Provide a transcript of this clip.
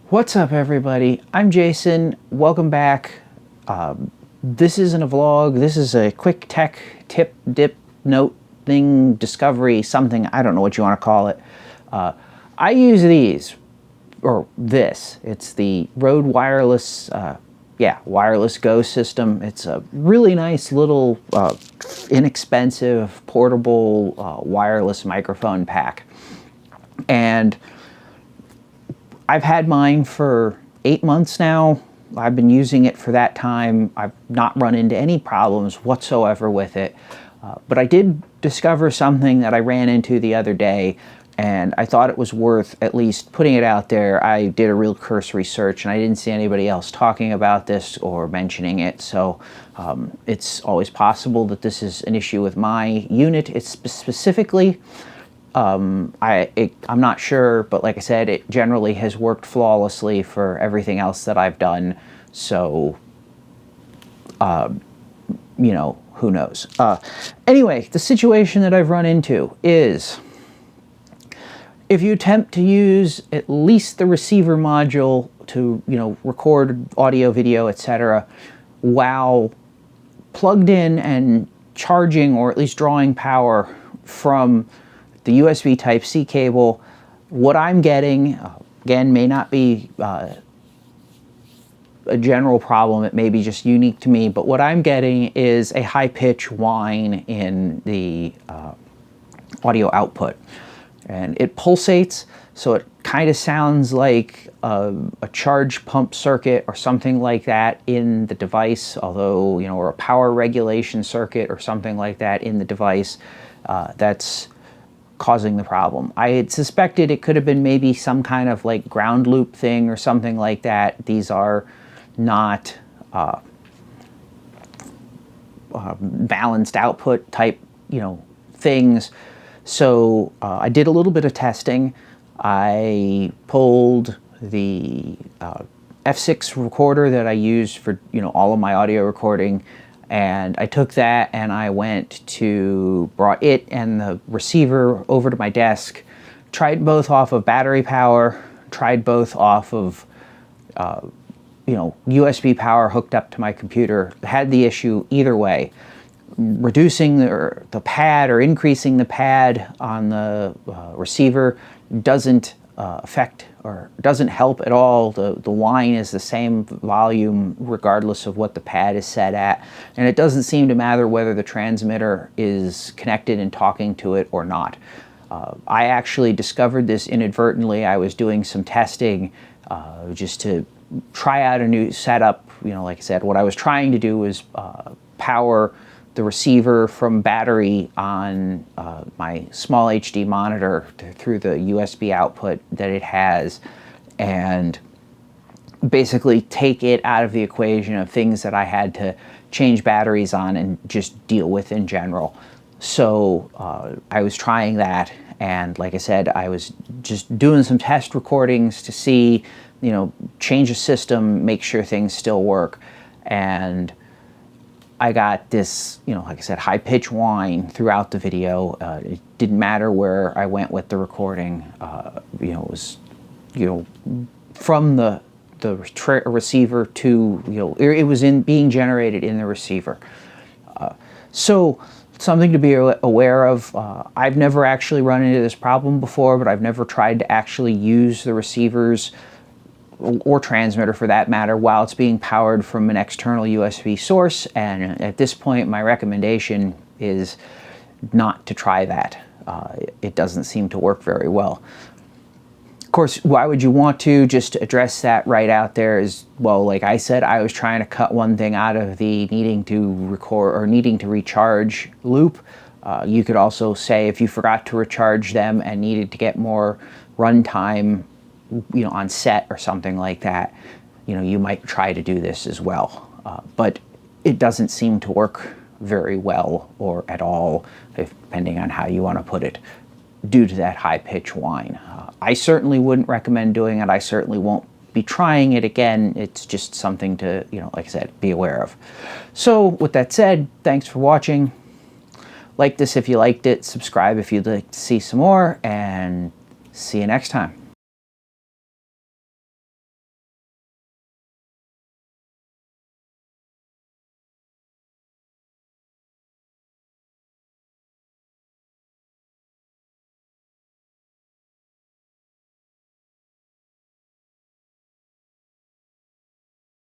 What's up, everybody? I'm Jason. Welcome back. This isn't a vlog. This is a quick tech tip, dip, note, thing, discovery, something. I don't know what you want to call it. I use these, or this. It's the Rode Wireless, Wireless Go system. It's a really nice little, inexpensive, portable, wireless microphone pack. And I've had mine for 8 months now. I've been using it for that time. I've not run into any problems whatsoever with it. But I did discover something that I ran into the other day, and I thought it was worth at least putting it out there. I did a real cursory search, and I didn't see anybody else talking about this or mentioning it. So it's always possible that this is an issue with my unit. It's specifically. I'm not sure, but like I said, it generally has worked flawlessly for everything else that I've done. So, you know, who knows? Anyway, the situation that I've run into is if you attempt to use at least the receiver module to, record audio, video, etc., while plugged in and charging, or at least drawing power from the USB Type-C cable, what I'm getting, again, may not be a general problem. It may be just unique to me, but what I'm getting is a high-pitch whine in the audio output. And it pulsates, so it kind of sounds like a charge pump circuit or something like that in the device, although, or a power regulation circuit or something like that in the device. That's causing the problem. I had suspected it could have been maybe some kind of like ground loop thing or something like that. These are not balanced output type, things. So I did a little bit of testing. I pulled the F6 recorder that I use for, all of my audio recording. And I took that and I brought it and the receiver over to my desk, tried both off of battery power, tried both off of, USB power hooked up to my computer. Had the issue either way. Reducing the pad or increasing the pad on the receiver doesn't affect or doesn't help at all. The whine is the same volume regardless of what the pad is set at, and it doesn't seem to matter whether the transmitter is connected and talking to it or not. I actually discovered this inadvertently. I was doing some testing just to try out a new setup. Like I said, what I was trying to do was power the receiver from battery on my small HD monitor through the USB output that it has, and basically take it out of the equation of things that I had to change batteries on and just deal with in general. So I was trying that, and like I said, I was just doing some test recordings to see, change the system, make sure things still work. And I got this, like I said, high-pitch whine throughout the video. It didn't matter where I went with the recording. It was, from the receiver to, it was being generated in the receiver. So something to be aware of. I've never actually run into this problem before, but I've never tried to actually use the receivers or transmitter for that matter while it's being powered from an external USB source, and at this point my recommendation is not to try that. It doesn't seem to work very well. Of course, why would you want to? Just to address that right out there is, well, like I said, I was trying to cut one thing out of the needing to record or needing to recharge loop. You could also say if you forgot to recharge them and needed to get more runtime on set or something like that, you might try to do this as well. But it doesn't seem to work very well or at all, depending on how you want to put it, due to that high-pitch whine. I certainly wouldn't recommend doing it. I certainly won't be trying it again. It's just something to, like I said, be aware of. So with that said, thanks for watching. Like this if you liked it, subscribe if you'd like to see some more, and see you next time.